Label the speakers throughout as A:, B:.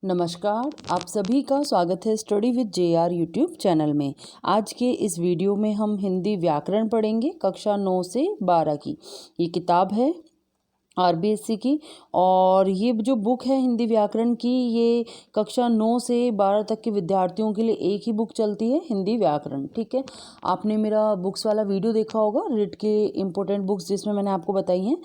A: नमस्कार, आप सभी का स्वागत है study with JR YouTube channel में। आज के इस वीडियो में हम हिंदी व्याकरण पढ़ेंगे कक्षा 9 से 12 की। ये किताब है RBSC की और ये जो बुक है हिंदी व्याकरण की, ये कक्षा 9 से 12 तक के विद्यार्थियों के लिए एक ही बुक चलती है, हिंदी व्याकरण। ठीक है, आपने मेरा बुक्स वाला वीडियो देखा होगा, रिट के इम्पोर्टेंट बुक्स जिसमें मैंने आपको बताई हैं।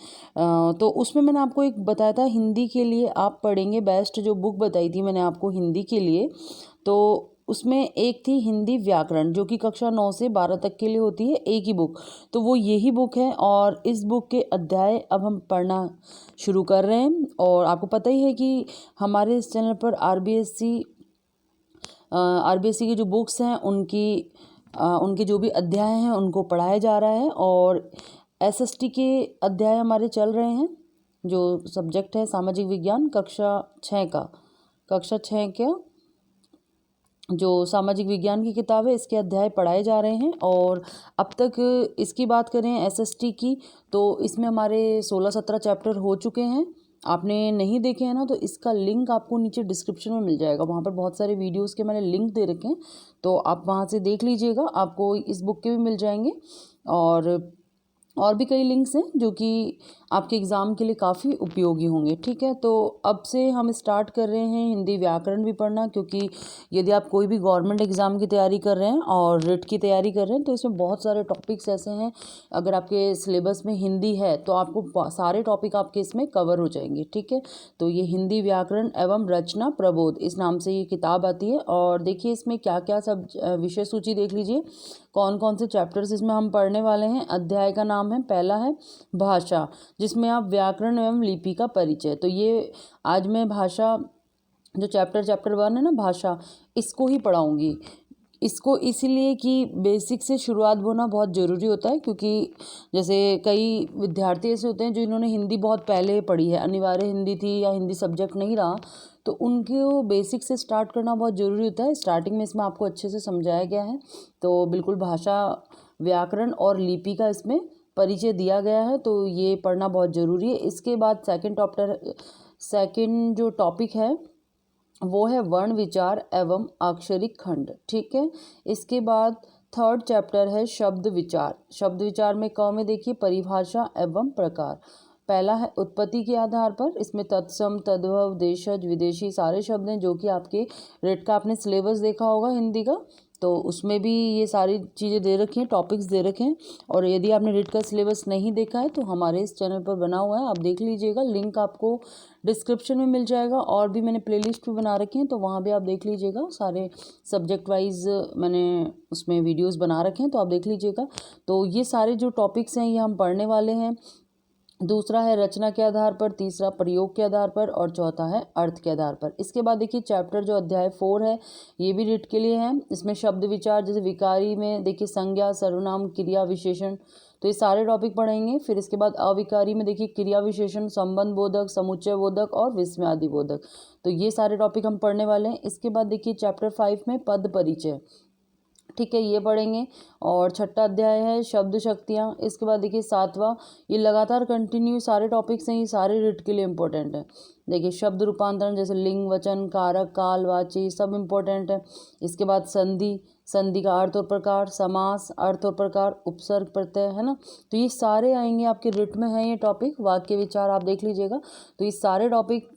A: तो उसमें मैंने आपको एक बताया था हिंदी के लिए आप पढ़ेंगे बेस्ट, जो बुक बताई थी मैंने आपको हिंदी के लिए, तो उसमें एक थी हिंदी व्याकरण जो कि कक्षा 9 से 12 तक के लिए होती है, एक ही बुक। तो वो यही बुक है और इस बुक के अध्याय अब हम पढ़ना शुरू कर रहे हैं। और आपको पता ही है कि हमारे इस चैनल पर आरबीएससी की जो बुक्स हैं उनके जो भी अध्याय हैं उनको पढ़ाया जा रहा है। और एसएसटी के अध्याय हमारे चल रहे हैं, जो सब्जेक्ट है सामाजिक विज्ञान कक्षा 6 का जो सामाजिक विज्ञान की किताब है, इसके अध्याय पढ़ाए जा रहे हैं। और अब तक इसकी बात करें एसएसटी की, तो इसमें हमारे 16-17 चैप्टर हो चुके हैं। आपने नहीं देखे हैं ना, तो इसका लिंक आपको नीचे डिस्क्रिप्शन में मिल जाएगा। वहाँ पर बहुत सारे वीडियोस के मैंने लिंक दे रखे हैं, तो आप वहाँ से देख लीजिएगा। आपको इस बुक के भी मिल जाएंगे और भी कई लिंक्स हैं जो कि आपके एग्ज़ाम के लिए काफ़ी उपयोगी होंगे। ठीक है, तो अब से हम स्टार्ट कर रहे हैं हिंदी व्याकरण भी पढ़ना, क्योंकि यदि आप कोई भी गवर्नमेंट एग्ज़ाम की तैयारी कर रहे हैं और रिट की तैयारी कर रहे हैं, तो इसमें बहुत सारे टॉपिक्स ऐसे हैं। अगर आपके सिलेबस में हिंदी है तो आपको सारे टॉपिक आपके इसमें कवर हो जाएंगे। ठीक है, तो ये हिंदी व्याकरण एवं रचना प्रबोध इस नाम से ये किताब आती है। और देखिए इसमें क्या क्या सब विषय सूची देख लीजिए, कौन कौन से चैप्टर्स इसमें हम पढ़ने वाले हैं। अध्याय का नाम है, पहला है भाषा, जिसमें आप व्याकरण एवं लिपि का परिचय। तो ये आज मैं भाषा जो चैप्टर 1 है ना, भाषा, इसको ही पढ़ाऊँगी। इसको इसलिए कि बेसिक से शुरुआत होना बहुत ज़रूरी होता है, क्योंकि जैसे कई विद्यार्थी ऐसे होते हैं जो इन्होंने हिंदी बहुत पहले पढ़ी है, अनिवार्य हिंदी थी या हिंदी सब्जेक्ट नहीं रहा, तो उनको बेसिक से स्टार्ट करना बहुत ज़रूरी होता है। स्टार्टिंग में इसमें आपको अच्छे से समझाया गया है, तो बिल्कुल भाषा, व्याकरण और लिपि का इसमें परिचय दिया गया है, तो ये पढ़ना बहुत ज़रूरी है। इसके बाद सेकंड जो टॉपिक है वो है वर्ण विचार एवं अक्षरिक खंड। ठीक है, इसके बाद थर्ड चैप्टर है शब्द विचार। शब्द विचार में क में देखिए परिभाषा एवं प्रकार। पहला है उत्पत्ति के आधार पर, इसमें तत्सम, तद्भव, देशज, विदेशी सारे शब्द हैं जो कि आपके रेट का आपने सिलेबस देखा होगा हिंदी का, तो उसमें भी ये सारी चीज़ें दे रखी हैं, टॉपिक्स दे रखे हैं। और यदि आपने रेट का सिलेबस नहीं देखा है तो हमारे इस चैनल पर बना हुआ है, आप देख लीजिएगा, लिंक आपको डिस्क्रिप्शन में मिल जाएगा। और भी मैंने प्लेलिस्ट भी बना रखी हैं, तो वहाँ भी आप देख लीजिएगा। सारे सब्जेक्ट वाइज मैंने उसमें वीडियोस बना रखे हैं, तो आप देख लीजिएगा। तो ये सारे जो टॉपिक्स हैं ये हम पढ़ने वाले हैं। दूसरा है रचना के आधार पर, तीसरा प्रयोग के आधार पर और चौथा है अर्थ के आधार पर। इसके बाद देखिए चैप्टर जो अध्याय 4 है ये भी रिट के लिए है। इसमें शब्द विचार, जैसे विकारी में देखिए संज्ञा, सर्वनाम, क्रिया, विशेषण, तो ये सारे टॉपिक पढ़ेंगे। फिर इसके बाद अविकारी में देखिए क्रिया विशेषण, संबंध बोधक, समुच्चय बोधक और विस्मयादि बोधक, तो ये सारे टॉपिक हम पढ़ने वाले हैं। इसके बाद देखिए चैप्टर 5 में पद परिचय, ठीक है, ये पढ़ेंगे। और छठा अध्याय है शब्द शक्तियाँ। इसके बाद देखिए 7वां, ये लगातार कंटिन्यू सारे टॉपिक्स हैं, ये सारे रिट के लिए इंपॉर्टेंट है। देखिए शब्द रूपांतरण, जैसे लिंग, वचन, कारक, काल, वाची, सब इंपॉर्टेंट है। इसके बाद संधि, संधि का अर्थ और प्रकार, समास, अर्थ और प्रकार, उपसर्ग, प्रत्यय, है ना, तो ये सारे आएंगे आपके रिट में हैं ये टॉपिक। वाक्य विचार आप देख लीजिएगा। तो ये सारे टॉपिक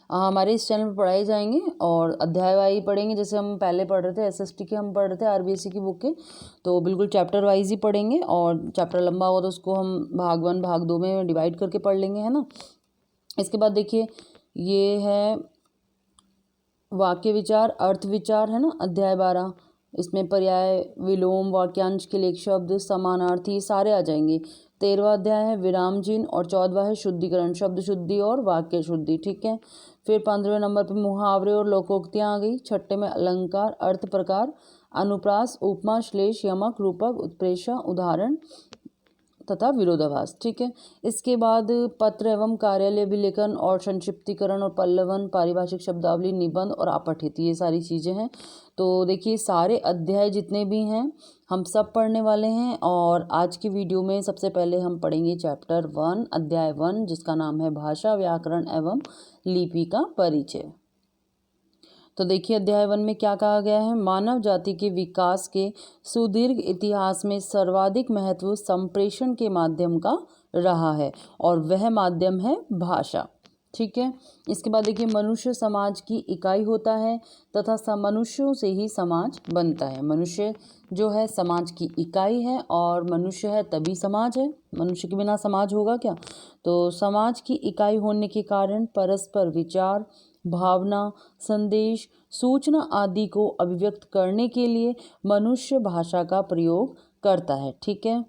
A: हमारे इस चैनल पर पढ़ाए जाएंगे और अध्याय वाइज पढ़ेंगे। जैसे हम पहले पढ़ रहे थे एसएसटी के, हम पढ़ रहे थे आरबीएससी की बुक के, तो बिल्कुल चैप्टर वाइज ही पढ़ेंगे। और चैप्टर लंबा होगा तो उसको हम भाग 1 भाग 2 में डिवाइड करके पढ़ लेंगे, है ना। इसके बाद देखिए ये है वाक्य विचार, अर्थ विचार, है ना, अध्याय 12। इसमें पर्याय, विलोम, वाक्यांश के लिए शब्द, समानार्थी, सारे आ जाएंगे। 13वां अध्याय है विराम चिन्ह और 14वां है शुद्धिकरण, शब्द शुद्धि और वाक्य शुद्धि। ठीक है, फिर 15वें नंबर पर मुहावरे और लोकोक्तियाँ आ गई। छठे में अलंकार, अर्थ प्रकार, अनुप्रास, उपमा, श्लेष, यमक, रूपक, उत्प्रेक्षा, उदाहरण तथा विरोधाभास। ठीक है, इसके बाद पत्र एवं कार्यालय विलेखन और संक्षिप्तीकरण और पल्लवन, पारिभाषिक शब्दावली, निबंध और अपठित, ये सारी चीज़ें हैं। तो देखिए सारे अध्याय जितने भी हैं हम सब पढ़ने वाले हैं। और आज की वीडियो में सबसे पहले हम पढ़ेंगे चैप्टर 1 अध्याय 1, जिसका नाम है भाषा, व्याकरण एवं लिपि का परिचय। तो देखिए अध्याय 1 में क्या कहा गया है, मानव जाति के विकास के सुदीर्घ इतिहास में सर्वाधिक महत्व संप्रेषण के माध्यम का रहा है और वह माध्यम है भाषा। ठीक है, इसके बाद देखिए मनुष्य समाज की इकाई होता है तथा मनुष्यों से ही समाज बनता है। मनुष्य जो है समाज की इकाई है और मनुष्य है तभी समाज है, मनुष्य के बिना समाज होगा क्या। तो समाज की इकाई होने के कारण परस्पर विचार, भावना, संदेश, सूचना आदि को अभिव्यक्त करने के लिए मनुष्य भाषा का प्रयोग करता है। ठीक है,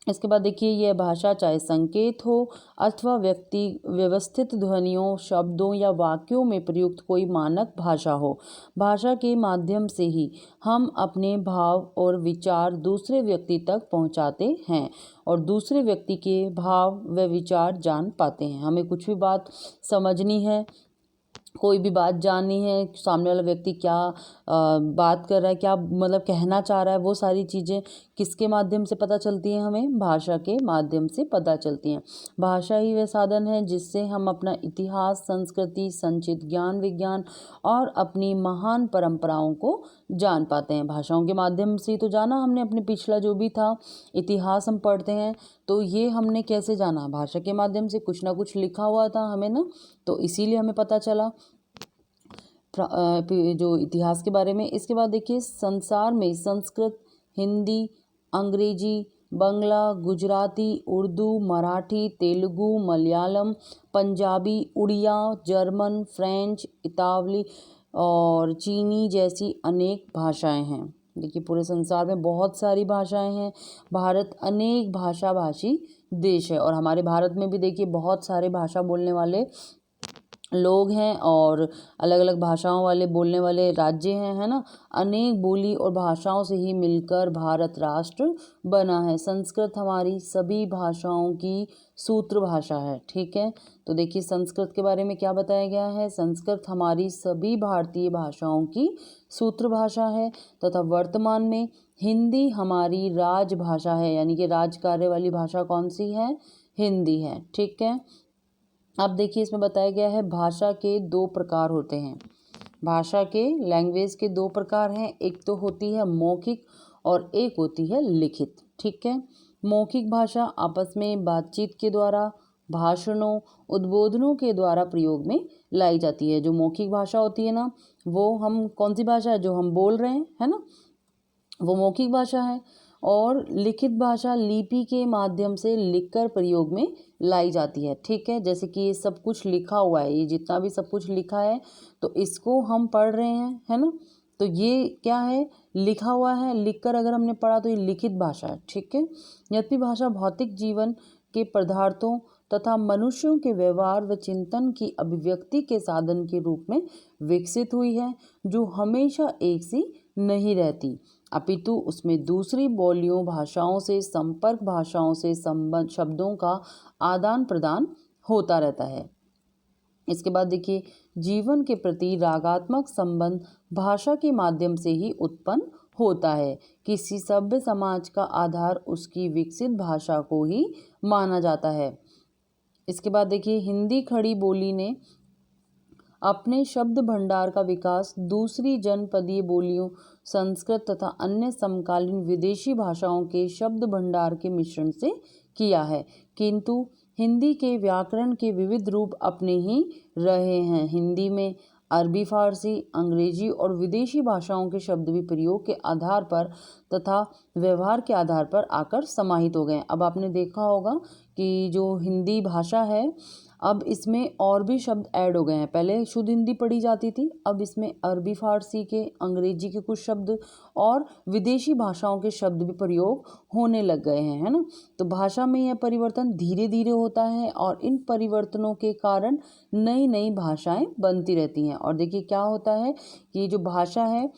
A: इसके बाद देखिए यह भाषा चाहे संकेत हो अथवा व्यक्ति व्यवस्थित ध्वनियों, शब्दों या वाक्यों में प्रयुक्त कोई मानक भाषा हो, भाषा के माध्यम से ही हम अपने भाव और विचार दूसरे व्यक्ति तक पहुंचाते हैं और दूसरे व्यक्ति के भाव व विचार जान पाते हैं। हमें कुछ भी बात समझनी है, कोई भी बात जाननी है, सामने वाला व्यक्ति क्या बात कर रहा है, क्या मतलब कहना चाह रहा है, वो सारी चीज़ें किसके माध्यम से पता चलती हैं, हमें भाषा के माध्यम से पता चलती हैं। भाषा ही वह साधन है जिससे हम अपना इतिहास, संस्कृति, संचित ज्ञान विज्ञान और अपनी महान परंपराओं को जान पाते हैं। भाषाओं के माध्यम से तो जाना हमने, अपने पिछला जो भी था इतिहास हम पढ़ते हैं तो ये हमने कैसे जाना, भाषा के माध्यम से। कुछ ना कुछ लिखा हुआ था हमें ना, तो इसीलिए हमें पता चला जो इतिहास के बारे में। इसके बाद देखिए संसार में संस्कृत, हिंदी, अंग्रेजी, बंगला, गुजराती, उर्दू, मराठी, तेलुगु, मलयालम, पंजाबी, उड़िया, जर्मन, फ्रेंच, इतावली और चीनी जैसी अनेक भाषाएं हैं। देखिए पूरे संसार में बहुत सारी भाषाएं हैं। भारत अनेक भाषा भाषी देश है और हमारे भारत में भी देखिए बहुत सारे भाषा बोलने वाले लोग हैं और अलग अलग भाषाओं वाले बोलने वाले राज्य हैं, है ना। अनेक बोली और भाषाओं से ही मिलकर भारत राष्ट्र बना है। संस्कृत हमारी सभी भाषाओं की सूत्र भाषा है। ठीक है, तो देखिए संस्कृत के बारे में क्या बताया गया है, संस्कृत हमारी सभी भारतीय भाषाओं की सूत्र भाषा है तथा वर्तमान में हिंदी हमारी राजभाषा है, यानी कि राज कार्य वाली भाषा कौन सी है, हिंदी है। ठीक है, अब देखिए इसमें बताया गया है भाषा के दो प्रकार होते हैं। भाषा के लैंग्वेज के दो प्रकार हैं, एक तो होती है मौखिक और एक होती है लिखित। ठीक है, मौखिक भाषा आपस में बातचीत के द्वारा, भाषणों, उद्बोधनों के द्वारा प्रयोग में लाई जाती है। जो मौखिक भाषा होती है ना, वो हम कौन सी भाषा है, जो हम बोल रहे हैं, है ना, वो मौखिक भाषा है। और लिखित भाषा लिपि के माध्यम से लिखकर प्रयोग में लाई जाती है। ठीक है, जैसे कि ये सब कुछ लिखा हुआ है, ये जितना भी सब कुछ लिखा है तो इसको हम पढ़ रहे हैं, है ना, तो ये क्या है, लिखा हुआ है, लिखकर अगर हमने पढ़ा तो ये लिखित भाषा है। ठीक है, यद्यपि भाषा भौतिक जीवन के पदार्थों तथा मनुष्यों के व्यवहार व चिंतन की अभिव्यक्ति के साधन के रूप में विकसित हुई है, जो हमेशा एक सी नहीं रहती, अपितु उसमें दूसरी बोलियों भाषाओं से, संपर्क भाषाओं से संबंध शब्दों का आदान प्रदान होता रहता है। इसके बाद देखिए जीवन के प्रति रागात्मक संबंध भाषा के माध्यम से ही उत्पन्न होता है। किसी सभ्य समाज का आधार उसकी विकसित भाषा को ही माना जाता है। इसके बाद देखिए हिंदी खड़ी बोली ने अपने शब्द भंडार का विकास दूसरी जनपदीय बोलियों, संस्कृत तथा अन्य समकालीन विदेशी भाषाओं के शब्द भंडार के मिश्रण से किया है, किंतु हिंदी के व्याकरण के विविध रूप अपने ही रहे हैं। हिंदी में अरबी, फारसी, अंग्रेजी और विदेशी भाषाओं के शब्द भी प्रयोग के आधार पर तथा व्यवहार के आधार पर आकर समाहित हो गए। अब आपने देखा होगा कि जो हिंदी भाषा है अब इसमें और भी शब्द ऐड हो गए हैं। पहले शुद्ध हिंदी पढ़ी जाती थी, अब इसमें अरबी, फारसी के, अंग्रेजी के कुछ शब्द और विदेशी भाषाओं के शब्द भी प्रयोग होने लग गए हैं, है ना। तो भाषा में यह परिवर्तन धीरे धीरे होता है और इन परिवर्तनों के कारण नई नई भाषाएं बनती रहती हैं। और देखिए क्या होता है कि जो भाषा है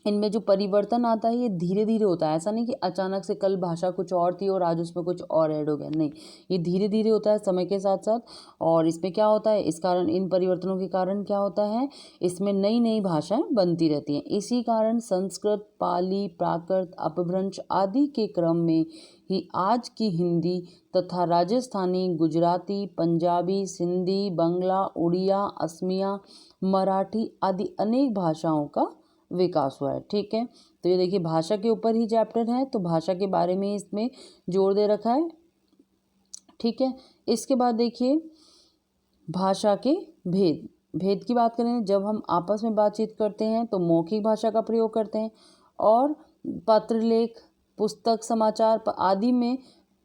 A: इनमें जो परिवर्तन आता है ये धीरे धीरे होता है। ऐसा नहीं कि अचानक से कल भाषा कुछ और थी और आज उसमें कुछ और ऐड हो गया, नहीं, ये धीरे धीरे होता है समय के साथ साथ। और इसमें क्या होता है, इस कारण, इन परिवर्तनों के कारण क्या होता है, इसमें नई नई भाषाएं बनती रहती हैं। इसी कारण संस्कृत, पाली, प्राकृत, अपभ्रंश आदि के क्रम में ही आज की हिंदी तथा राजस्थानी, गुजराती, पंजाबी, सिंधी, बंगला, उड़िया, असमिया, मराठी आदि अनेक भाषाओं का विकास हुआ है। ठीक है, तो ये देखिए भाषा के ऊपर ही चैप्टर है, तो भाषा के बारे में इसमें जोर दे रखा है। ठीक है, इसके बाद देखिए भाषा के भेद। भेद की बात करें, जब हम आपस में बातचीत करते हैं तो मौखिक भाषा का प्रयोग करते हैं, और पत्र लेख, पुस्तक, समाचार आदि में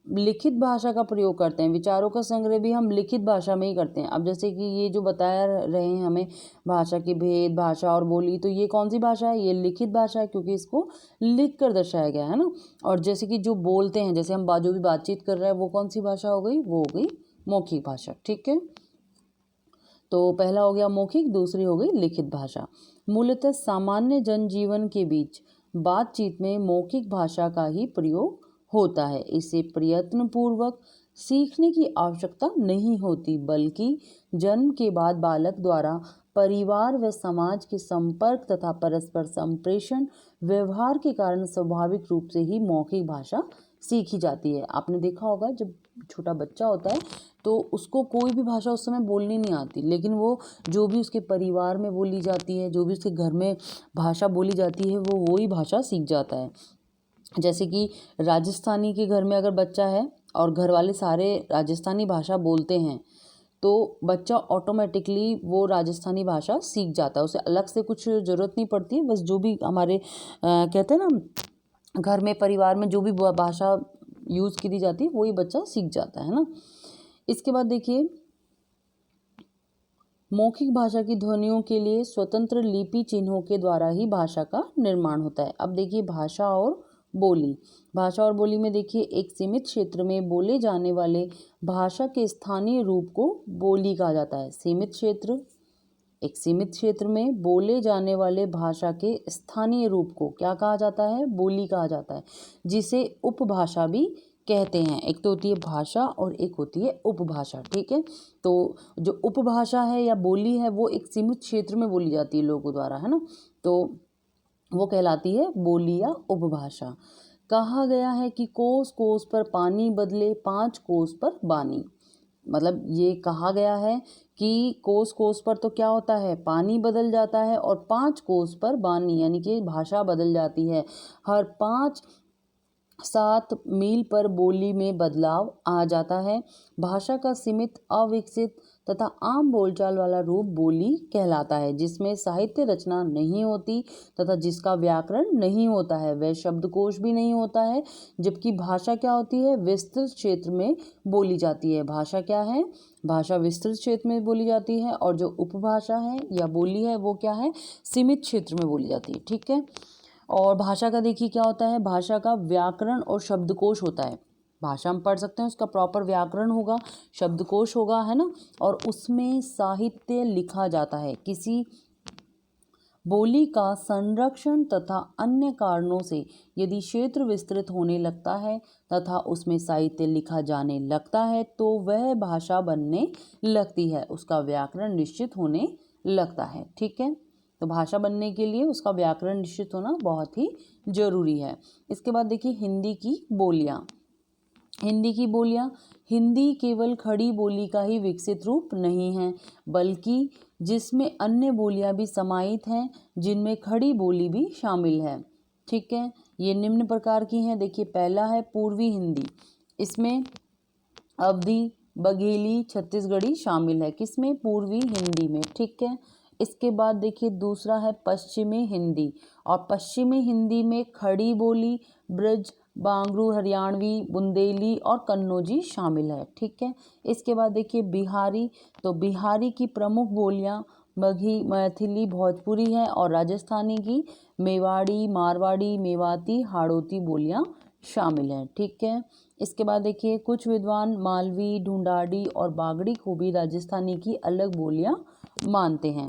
A: लिखित भाषा का प्रयोग करते हैं। विचारों का संग्रह भी हम लिखित भाषा में ही करते हैं। अब जैसे कि ये जो बताया रहे हैं हमें भाषा के भेद, भाषा और बोली, तो ये कौन सी भाषा है, ये लिखित भाषा है, क्योंकि इसको लिख कर दर्शाया गया है ना। और जैसे कि जो बोलते हैं, जैसे हम जो भी बातचीत कर रहे हैं, वो कौन सी भाषा हो गई, वो हो गई मौखिक भाषा। ठीक है, तो पहला हो गया मौखिक, दूसरी हो गई लिखित भाषा। मूलतः सामान्य जनजीवन के बीच बातचीत में मौखिक भाषा का ही प्रयोग होता है। इसे प्रयत्नपूर्वक सीखने की आवश्यकता नहीं होती, बल्कि जन्म के बाद बालक द्वारा परिवार व समाज के संपर्क तथा परस्पर संप्रेषण व्यवहार के कारण स्वाभाविक रूप से ही मौखिक भाषा सीखी जाती है। आपने देखा होगा जब छोटा बच्चा होता है तो उसको कोई भी भाषा उस समय बोलनी नहीं आती, लेकिन वो जो भी उसके परिवार में बोली जाती है, जो भी उसके घर में भाषा बोली जाती है, वो वही भाषा सीख जाता है। जैसे कि राजस्थानी के घर में अगर बच्चा है और घर वाले सारे राजस्थानी भाषा बोलते हैं, तो बच्चा ऑटोमेटिकली वो राजस्थानी भाषा सीख जाता है, उसे अलग से कुछ ज़रूरत नहीं पड़ती है। बस जो भी हमारे कहते हैं ना, घर में परिवार में जो भी भाषा यूज़ की जाती है वही बच्चा सीख जाता है ना। इसके बाद देखिए मौखिक भाषा की ध्वनियों के लिए स्वतंत्र लिपि चिन्हों के द्वारा ही भाषा का निर्माण होता है। अब देखिए भाषा और बोली। भाषा और बोली में देखिए एक सीमित क्षेत्र में बोले जाने वाले भाषा के स्थानीय रूप को बोली कहा जाता है। सीमित क्षेत्र, एक सीमित क्षेत्र में बोले जाने वाले भाषा के स्थानीय रूप को क्या कहा जाता है, बोली कहा जाता है, जिसे उपभाषा भी कहते हैं। एक तो होती है भाषा और एक होती है उपभाषा। ठीक है, तो जो उपभाषा है या बोली है वो एक सीमित क्षेत्र में बोली जाती है लोगों द्वारा, है ना, तो वो कहलाती है बोली या उपभाषा। कहा गया है कि कोस कोस पर पानी बदले 5 कोस पर बानी। मतलब ये कहा गया है कि कोस कोस पर तो क्या होता है, पानी बदल जाता है, और 5 कोस पर बानी यानी कि भाषा बदल जाती है। हर 5-7 मील पर बोली में बदलाव आ जाता है। भाषा का सीमित, अविकसित तथा आम बोलचाल वाला रूप बोली कहलाता है, जिसमें साहित्य रचना नहीं होती तथा जिसका व्याकरण नहीं होता है, वह शब्दकोश भी नहीं होता है। जबकि भाषा क्या होती है, विस्तृत क्षेत्र में बोली जाती है। भाषा क्या है, भाषा विस्तृत क्षेत्र में बोली जाती है, और जो उपभाषा है या बोली है वो क्या है, सीमित क्षेत्र में बोली जाती है। ठीक है, और भाषा का देखिए क्या होता है, भाषा का व्याकरण और शब्दकोश होता है। भाषा हम पढ़ सकते हैं, उसका प्रॉपर व्याकरण होगा, शब्दकोश होगा, है ना, और उसमें साहित्य लिखा जाता है। किसी बोली का संरक्षण तथा अन्य कारणों से यदि क्षेत्र विस्तृत होने लगता है तथा उसमें साहित्य लिखा जाने लगता है तो वह भाषा बनने लगती है, उसका व्याकरण निश्चित होने लगता है। ठीक है, तो भाषा बनने के लिए उसका व्याकरण निश्चित होना बहुत ही जरूरी है। इसके बाद देखिए हिंदी की बोलियाँ। हिंदी की बोलियाँ, हिंदी केवल खड़ी बोली का ही विकसित रूप नहीं है, बल्कि जिसमें अन्य बोलियां भी समाहित हैं, जिनमें खड़ी बोली भी शामिल है। ठीक है, ये निम्न प्रकार की हैं। देखिए पहला है पूर्वी हिंदी, इसमें अवधी, बघेली, छत्तीसगढ़ी शामिल है। किसमें, पूर्वी हिंदी में। ठीक है, इसके बाद देखिए दूसरा है पश्चिमी हिंदी, और पश्चिमी हिंदी में खड़ी बोली, ब्रज, बांगरू, हरियाणवी, बुंदेली और कन्नौजी शामिल है। ठीक है, इसके बाद देखिए बिहारी, तो बिहारी की प्रमुख बोलियां मगही, मैथिली, भोजपुरी है, और राजस्थानी की मेवाड़ी, मारवाड़ी, मेवाती, हाड़ौती बोलियां शामिल हैं। ठीक है, इसके बाद देखिए कुछ विद्वान मालवी, ढूंढाड़ी और बागड़ी को भी राजस्थानी की अलग बोलियां मानते हैं।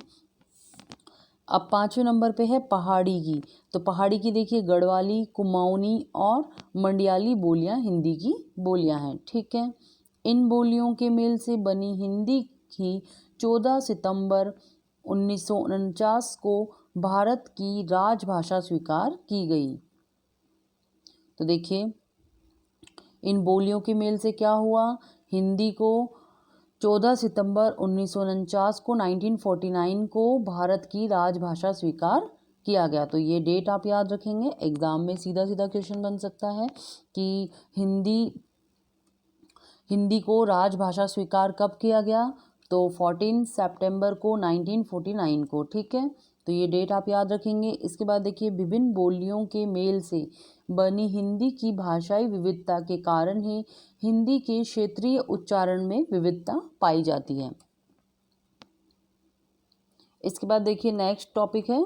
A: अब 5वें नंबर पे है पहाड़ी की। तो पहाड़ी की देखिए गढ़वाली, कुमाऊनी और मंडियाली बोलियां हिंदी की बोलियां हैं। ठीक है, इन बोलियों के मेल से बनी हिंदी की 14 सितंबर 1949 को भारत की राजभाषा स्वीकार की गई। तो देखिए इन बोलियों के मेल से क्या हुआ, हिंदी को 14 सितंबर 1949 को 1949 को भारत की राजभाषा स्वीकार किया गया। तो ये डेट आप याद रखेंगे, एग्जाम में सीधा सीधा क्वेश्चन बन सकता है कि हिंदी को राजभाषा स्वीकार कब किया गया, तो 14 सितंबर को 1949 को। ठीक है, तो ये डेट आप याद रखेंगे। इसके बाद देखिए विभिन्न बोलियों के मेल से बनी हिंदी की भाषाई विविधता के कारण ही हिंदी के क्षेत्रीय उच्चारण में विविधता पाई जाती है। इसके बाद देखिए नेक्स्ट टॉपिक है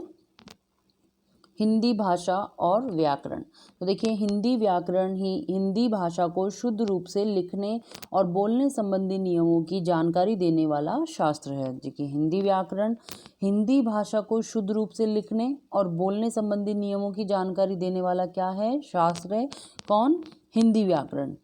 A: हिंदी भाषा और व्याकरण। तो देखिए हिंदी व्याकरण ही हिंदी भाषा को शुद्ध रूप से लिखने और बोलने संबंधी नियमों की जानकारी देने वाला शास्त्र है। देखिए हिंदी व्याकरण हिंदी भाषा को शुद्ध रूप से लिखने और बोलने संबंधी नियमों की जानकारी देने वाला क्या है, शास्त्र है। कौन, हिंदी व्याकरण।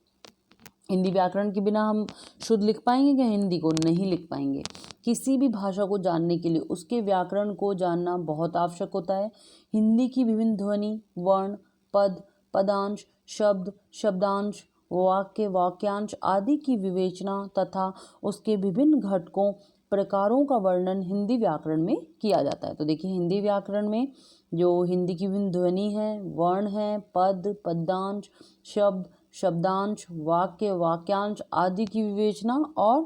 A: हिंदी व्याकरण के बिना हम शुद्ध लिख पाएंगे क्या, हिंदी को नहीं लिख पाएंगे। किसी भी भाषा को जानने के लिए उसके व्याकरण को जानना बहुत आवश्यक होता है। हिंदी की विभिन्न ध्वनि, वर्ण, पद, पदांश, शब्द, शब्दांश, वाक्य, वाक्यांश आदि की विवेचना तथा उसके विभिन्न घटकों, प्रकारों का वर्णन हिंदी व्याकरण में किया जाता है। तो देखिए हिंदी व्याकरण में जो हिंदी की विभिन्न ध्वनि है, वर्ण है, पद, पदांश, शब्द, शब्दांश, वाक्य, वाक्यांश आदि की विवेचना और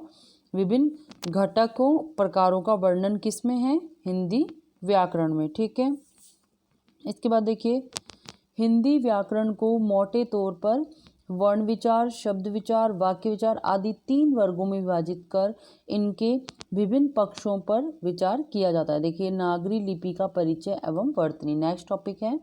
A: विभिन्न घटकों, प्रकारों का वर्णन किस में है, हिंदी व्याकरण में। ठीक है, इसके बाद देखिए हिंदी व्याकरण को मोटे तौर पर वर्ण विचार, शब्द विचार, वाक्य विचार आदि 3 वर्गों में विभाजित कर इनके विभिन्न पक्षों पर विचार किया जाता है। देखिए नागरी लिपि का परिचय एवं वर्तनी। नेक्स्ट टॉपिक है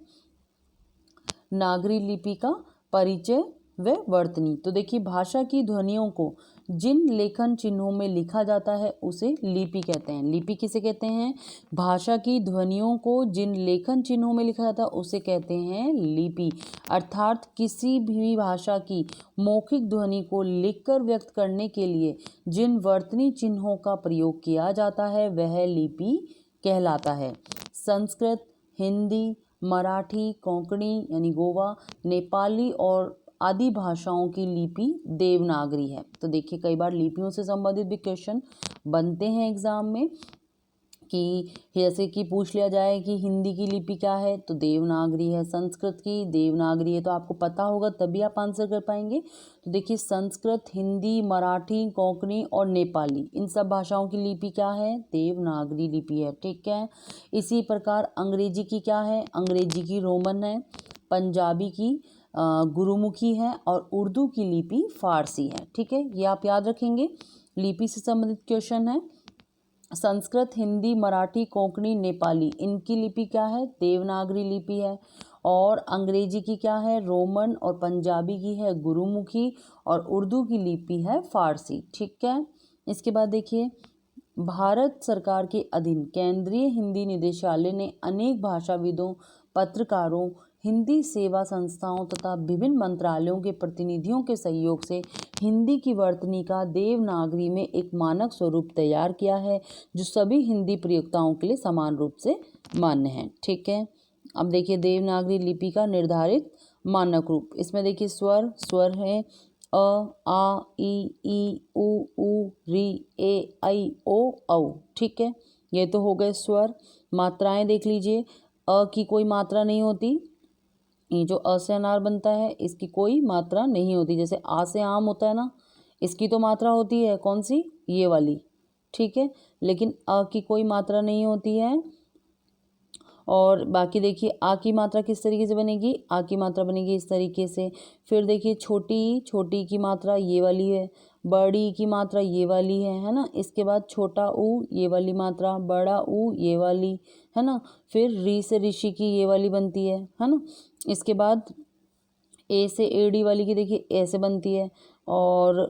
A: नागरी लिपि का परिचय व वर्तनी। तो देखिए भाषा की ध्वनियों को जिन लेखन चिन्हों में लिखा जाता है उसे लिपि कहते हैं। लिपि किसे कहते हैं, भाषा की ध्वनियों को जिन लेखन चिन्हों में लिखा जाता है उसे कहते हैं लिपि। अर्थात किसी भी भाषा की मौखिक ध्वनि को लिखकर व्यक्त करने के लिए जिन वर्तनी चिन्हों का प्रयोग किया जाता है वह लिपि कहलाता है। संस्कृत, हिंदी, मराठी, कोंकणी यानी गोवा, नेपाली और आदि भाषाओं की लिपि देवनागरी है। तो देखिए कई बार लिपियों से संबंधित भी क्वेश्चन बनते हैं एग्जाम में, कि जैसे कि पूछ लिया जाए कि हिंदी की लिपि क्या है, तो देवनागरी है। संस्कृत की देवनागरी है, तो आपको पता होगा तभी आप आंसर कर पाएंगे। तो देखिए संस्कृत, हिंदी, मराठी, कोंकणी और नेपाली इन सब भाषाओं की लिपि क्या है, देवनागरी लिपि है। ठीक है, इसी प्रकार अंग्रेजी की क्या है, अंग्रेजी की रोमन है, पंजाबी की गुरुमुखी है और उर्दू की लिपि फारसी है। ठीक है, ये आप याद रखेंगे, लिपि से संबंधित क्वेश्चन है। संस्कृत, हिंदी, मराठी, कोंकणी, नेपाली इनकी लिपि क्या है, देवनागरी लिपि है। और अंग्रेजी की क्या है, रोमन, और पंजाबी की है गुरुमुखी और उर्दू की लिपि है फारसी। ठीक है, इसके बाद देखिए भारत सरकार के अधीन केंद्रीय हिंदी निदेशालय ने अनेक भाषाविदों, पत्रकारों, हिंदी सेवा संस्थाओं तथा विभिन्न मंत्रालयों के प्रतिनिधियों के सहयोग से हिंदी की वर्तनी का देवनागरी में एक मानक स्वरूप तैयार किया है जो सभी हिंदी प्रयोक्ताओं के लिए समान रूप से मान्य है। ठीक है, अब देखिए देवनागरी लिपि का निर्धारित मानक रूप। इसमें देखिए स्वर है अ, आ, ई, उ, री, ए, ऐ, ओ, औ। ठीक है, ये तो हो गए स्वर। मात्राएं देख लीजिए, अ की कोई मात्रा नहीं होती, ये जो अ से अनार बनता है इसकी कोई मात्रा नहीं होती। जैसे आ से आम होता है ना, इसकी तो मात्रा होती है, कौन सी, ये वाली। ठीक है, लेकिन अ की कोई मात्रा नहीं होती है। और बाकी देखिए आ की मात्रा किस तरीके से बनेगी, आ की मात्रा बनेगी इस तरीके से। फिर देखिए छोटी की मात्रा ये वाली है, बड़ी की मात्रा ये वाली है ना। इसके बाद छोटा ऊ ये वाली मात्रा, बड़ा ऊ ये वाली, है ना। फिर री से ऋषि की ये वाली बनती है ना। इसके बाद ए से एडी वाली की देखिए ऐसे बनती है। और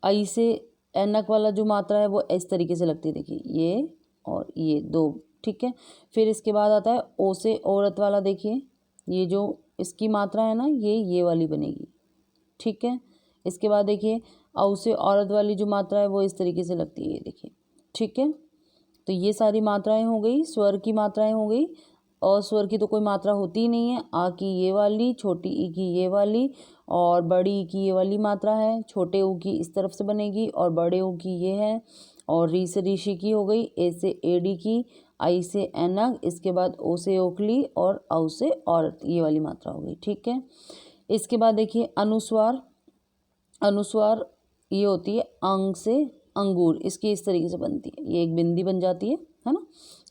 A: आई से एनक वाला जो मात्रा है वो इस तरीके से लगती है, देखिए ये और ये दो ठीक है। फिर इसके बाद आता है ओ से औरत वाला, देखिए ये जो इसकी मात्रा है ना ये वाली बनेगी, ठीक है। इसके बाद देखिए औ से औरत वाली जो मात्रा है वो इस तरीके से लगती है, ये देखिए, ठीक है। तो ये सारी मात्राएं हो गई, स्वर की मात्राएं हो गई। और स्वर की तो कोई मात्रा होती ही नहीं है, आ की ये वाली, छोटी ई की ये वाली और बड़ी ई की ये वाली मात्रा है। छोटे ऊ की इस तरफ से बनेगी और बड़े ऊ की ये है। और री से ऋषि की हो गई, ए से एडी की, आई से ऐनक, इसके बाद ओ से ओखली और औ से औरत, ये वाली मात्रा हो गई, ठीक है। इसके बाद देखिए अनुस्वार, अनुस्वार ये होती है अंग से अंगूर, इसकी इस तरीके से बनती है, ये एक बिंदी बन जाती है ना।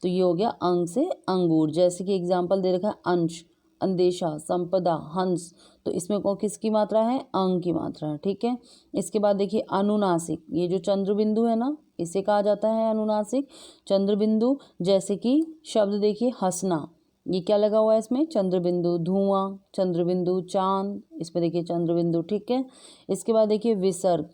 A: तो ये हो गया अंग से अंगूर। जैसे कि एग्जाम्पल दे रखा है अंश, अंदेशा, संपदा, हंस, तो इसमें कौन किसकी मात्रा है, अंग की मात्रा है, ठीक है। इसके बाद देखिए अनुनासिक, ये जो चंद्र बिंदु है ना इसे कहा जाता है अनुनासिक चंद्र बिंदु। जैसे कि शब्द देखिए हंसना, ये क्या लगा हुआ है इसमें, चंद्र बिंदु, धुआं चंद्र बिंदु, चांद इसमें देखिए चंद्र बिंदु, ठीक है। इसके बाद देखिए विसर्ग,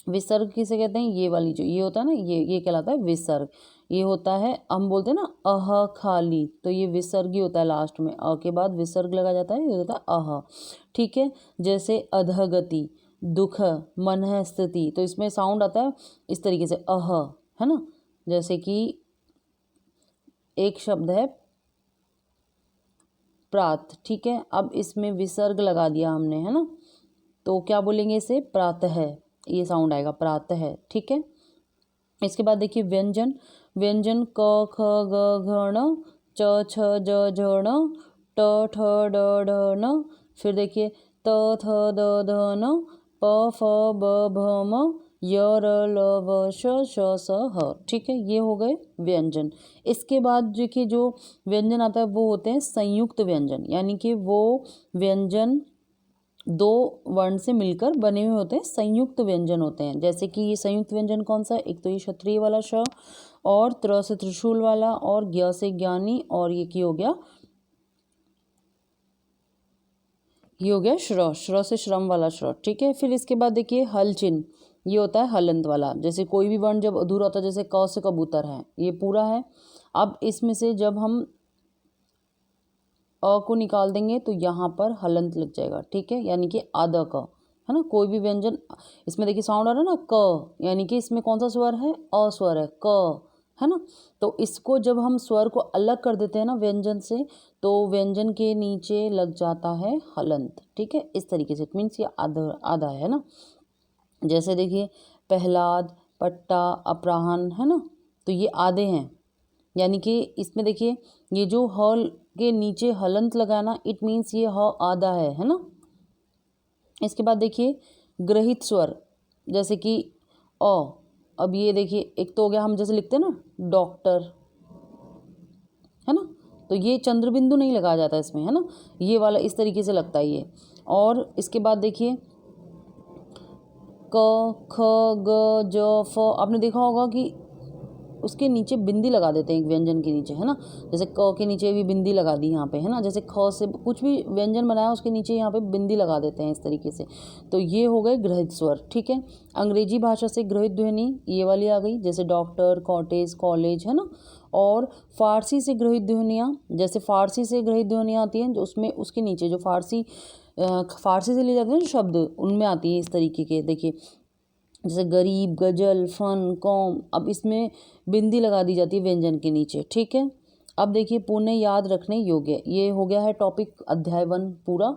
A: विसर्ग किसे कहते हैं, ये वाली जो ये होता है ना ये कहलाता है विसर्ग। ये होता है, हम बोलते हैं ना अह खाली, तो ये विसर्ग ही होता है, लास्ट में अ के बाद विसर्ग लगा जाता है, ये होता है अह, ठीक है। जैसे अधगति, दुख, मन स्थिति, तो इसमें साउंड आता है इस तरीके से अह, है ना। जैसे कि एक शब्द है प्रात, ठीक है। अब इसमें विसर्ग लगा दिया हमने, है ना, तो क्या बोलेंगे इसे, प्रातः, ये साउंड आएगा प्रातः, ठीक है। इसके बाद देखिए व्यंजन, व्यंजन क ख ग घ ण, च छ ज झ ण, ट ठ ड ढ न, फिर देखिए त थ द ध न, प फ ब भ म, य र ल व श स ह, ठीक है। ये हो गए व्यंजन। इसके बाद देखिए जो व्यंजन आता है वो होते हैं संयुक्त व्यंजन, यानी कि वो व्यंजन दो वर्ण से मिलकर बने हुए होते हैं, संयुक्त व्यंजन होते हैं। जैसे कि ये संयुक्त व्यंजन कौन सा है, एक तो ये क्षत्रिय वाला श, और त्र से त्रिशूल वाला, और ज्ञ से ज्ञानी, और ये की हो गया, ये हो गया श्र, श्र से श्रम वाला श्र, ठीक है। फिर इसके बाद देखिए हल चिन्ह, ये होता है हलंत वाला। जैसे कोई भी वर्ण जब अधूरा होता है, जैसे क से कबूतर है, ये पूरा है। अब इसमें से जब हम अ को निकाल देंगे तो यहाँ पर हलंत लग जाएगा, ठीक है, यानी कि आधा क, है ना। कोई भी व्यंजन इसमें देखिए साउंड आ रहा है ना क, यानी कि इसमें कौन सा स्वर है, अ स्वर है, क, है ना। तो इसको जब हम स्वर को अलग कर देते हैं ना व्यंजन से, तो व्यंजन के नीचे लग जाता है हलंत, ठीक है, इस तरीके से। इट मीन्स ये आधा आधा है ना। जैसे देखिए प्रहलाद, पट्टा, अपराहन, है ना, तो ये आधे हैं, यानी कि इसमें देखिए ये जो ह के नीचे हलंत लगाना, इट मीन्स ये ह आधा है ना। इसके बाद देखिए ग्रहित स्वर, जैसे कि अ, अब ये देखिए एक तो हो गया, हम जैसे लिखते हैं ना डॉक्टर, है ना, तो ये चंद्र बिंदु नहीं लगाया जाता इसमें, है ना, ये वाला इस तरीके से लगता है ये। और इसके बाद देखिए क ख ग ज फ, आपने देखा होगा कि उसके नीचे बिंदी लगा देते हैं एक व्यंजन के नीचे, है ना। जैसे क के नीचे भी बिंदी लगा दी यहाँ पे, है ना। जैसे ख से कुछ भी व्यंजन बनाया उसके नीचे यहाँ पे बिंदी लगा देते हैं इस तरीके से। तो ये हो गए ग्रहित स्वर, ठीक है। अंग्रेजी भाषा से ग्रहित ध्वनि ये वाली आ गई, जैसे डॉक्टर, कॉटेज, कॉलेज, है ना। और फारसी से ग्रहित ध्वनियाँ, जैसे फारसी से ग्रहित ध्वनियाँ आती हैं जो उसमें उसके नीचे जो फारसी से लिए जाते हैं जो शब्द, उनमें आती है इस तरीके के, देखिए जैसे गरीब, गजल, फन, कौम, अब इसमें बिंदी लगा दी जाती है व्यंजन के नीचे, ठीक है। अब देखिए पुण्य याद रखने योग्य, ये हो गया है टॉपिक अध्याय 1 पूरा।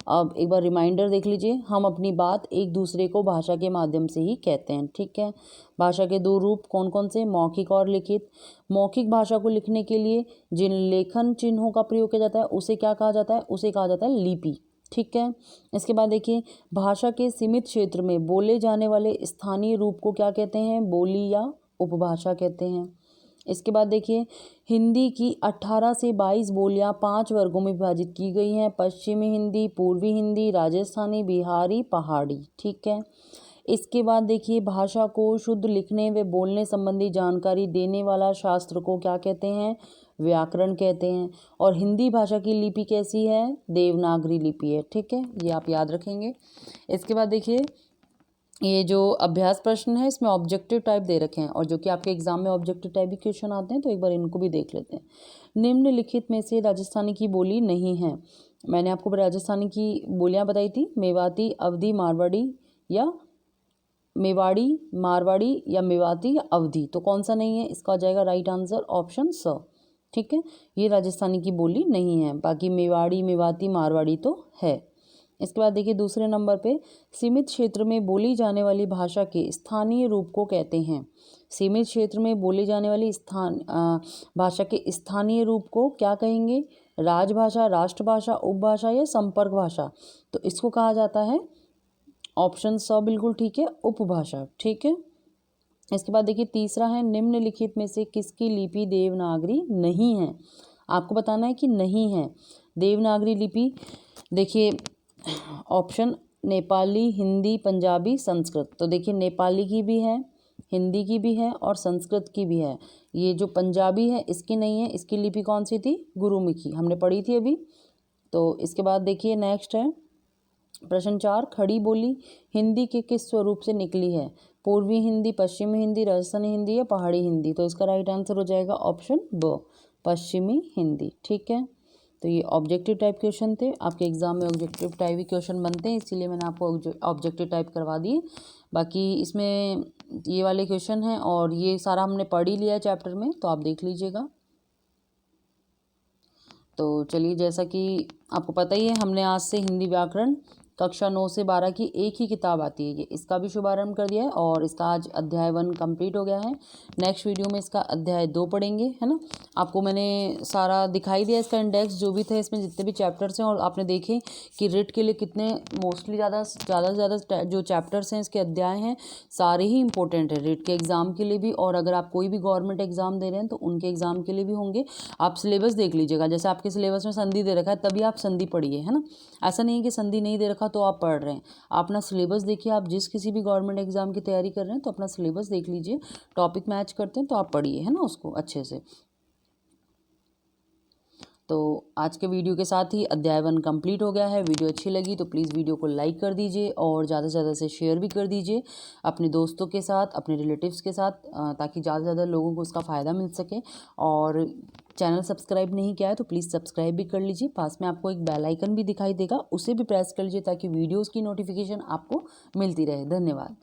A: अब एक बार रिमाइंडर देख लीजिए, हम अपनी बात एक दूसरे को भाषा के माध्यम से ही कहते हैं, ठीक है। भाषा के 2 रूप कौन कौन से, मौखिक और लिखित। मौखिक भाषा को लिखने के लिए जिन लेखन चिन्हों का प्रयोग किया जाता है उसे क्या कहा जाता है, उसे कहा जाता है लिपि, ठीक है। इसके बाद देखिए भाषा के सीमित क्षेत्र में बोले जाने वाले स्थानीय रूप को क्या कहते हैं, बोली या उपभाषा कहते हैं। इसके बाद देखिए हिंदी की 18 से 22 बोलियां 5 वर्गों में विभाजित की गई हैं, पश्चिमी हिंदी, पूर्वी हिंदी, राजस्थानी, बिहारी, पहाड़ी, ठीक है। इसके बाद देखिए भाषा को शुद्ध लिखने व बोलने संबंधी जानकारी देने वाला शास्त्र को क्या कहते हैं, व्याकरण कहते हैं। और हिंदी भाषा की लिपि कैसी है, देवनागरी लिपि है, ठीक है, ये आप याद रखेंगे। इसके बाद देखिए ये जो अभ्यास प्रश्न है इसमें ऑब्जेक्टिव टाइप दे रखे हैं और जो कि आपके एग्जाम में ऑब्जेक्टिव टाइप भी क्वेश्चन आते हैं, तो एक बार इनको भी देख लेते हैं। निम्नलिखित में से राजस्थानी की बोली नहीं है। मैंने आपको राजस्थानी की बोलियां बताई थी, मेवाती, अवधी, मारवाड़ी या मेवाती या अवधी। तो कौन सा नहीं है, इसका हो जाएगा राइट आंसर ऑप्शन स। ठीक है, ये राजस्थानी की बोली नहीं है, बाकी मेवाड़ी, मेवाती, मारवाड़ी तो है। इसके बाद देखिए दूसरे नंबर पे, सीमित क्षेत्र में बोली जाने वाली भाषा के स्थानीय रूप को कहते हैं। सीमित क्षेत्र में बोली जाने वाली भाषा के स्थानीय रूप को क्या कहेंगे? राजभाषा, राष्ट्रभाषा, उपभाषा या संपर्क भाषा। तो इसको कहा जाता है ऑप्शन स बिल्कुल ठीक है, उपभाषा। ठीक है, इसके बाद देखिए तीसरा है, निम्नलिखित में से किसकी लिपि देवनागरी नहीं है? आपको बताना है कि नहीं है। देवनागरी लिपि देखिए ऑप्शन नेपाली, हिंदी, पंजाबी, संस्कृत। तो देखिए नेपाली की भी है, हिंदी की भी है और संस्कृत की भी है। ये जो पंजाबी है इसकी नहीं है, इसकी लिपि कौन सी थी? गुरुमुखी, हमने पढ़ी थी अभी। तो इसके बाद देखिए नेक्स्ट है प्रश्न 4, खड़ी बोली हिंदी के किस स्वरूप से निकली है? पूर्वी हिंदी, पश्चिमी हिंदी, राजस्थानी हिंदी या पहाड़ी हिंदी। तो इसका राइट आंसर हो जाएगा ऑप्शन ब, पश्चिमी हिंदी। ठीक है, तो ये ऑब्जेक्टिव टाइप क्वेश्चन थे। आपके एग्जाम में ऑब्जेक्टिव टाइप ही क्वेश्चन बनते हैं, इसीलिए मैंने आपको ऑब्जेक्टिव टाइप करवा दिए। बाकी इसमें ये वाले क्वेश्चन हैं और ये सारा हमने पढ़ ही लिया है चैप्टर में, तो आप देख लीजिएगा। तो चलिए, जैसा कि आपको पता ही है, हमने आज से हिंदी व्याकरण कक्षा 9 से 12 की एक ही किताब आती है, ये इसका भी शुभारंभ कर दिया है और इसका आज अध्याय 1 कंप्लीट हो गया है। नेक्स्ट वीडियो में इसका अध्याय 2 पढ़ेंगे, है ना। आपको मैंने सारा दिखाई दिया, इसका इंडेक्स जो भी थे, इसमें जितने भी चैप्टर्स हैं, और आपने देखे कि रिट के लिए कितने मोस्टली ज़्यादा से ज़्यादा जो चैप्टर्स हैं, इसके अध्याय हैं, सारे ही इंपॉर्टेंट है रिट के एग्ज़ाम के लिए भी, और अगर आप कोई भी गवर्नमेंट एग्ज़ाम दे रहे हैं तो उनके एग्ज़ाम के लिए भी होंगे। आप सिलेबस देख लीजिएगा, जैसे आपके सिलेबस में संधि दे रखा है तभी आप संधि पढ़िए, है ना। ऐसा नहीं है कि संधि नहीं दे रखा तो आप पढ़ रहे हैं। आप अपना सिलेबस देखिए, आप जिस किसी भी गवर्नमेंट एग्जाम की तैयारी कर रहे हैं तो अपना सिलेबस देख लीजिए, टॉपिक मैच करते हैं तो आप पढ़िए, है ना, उसको अच्छे से। तो आज के वीडियो के साथ ही अध्याय 1 कंप्लीट हो गया है। वीडियो अच्छी लगी तो प्लीज़ वीडियो को लाइक कर दीजिए और ज़्यादा से ज़्यादा से शेयर भी कर दीजिए अपने दोस्तों के साथ, अपने रिलेटिव्स के साथ, ताकि ज़्यादा से ज़्यादा लोगों को उसका फ़ायदा मिल सके। और चैनल सब्सक्राइब नहीं किया है तो प्लीज़ सब्सक्राइब भी कर लीजिए। पास में आपको एक बेल आइकन भी दिखाई देगा, उसे भी प्रेस कर लीजिए ताकि वीडियोज़ की नोटिफिकेशन आपको मिलती रहे। धन्यवाद।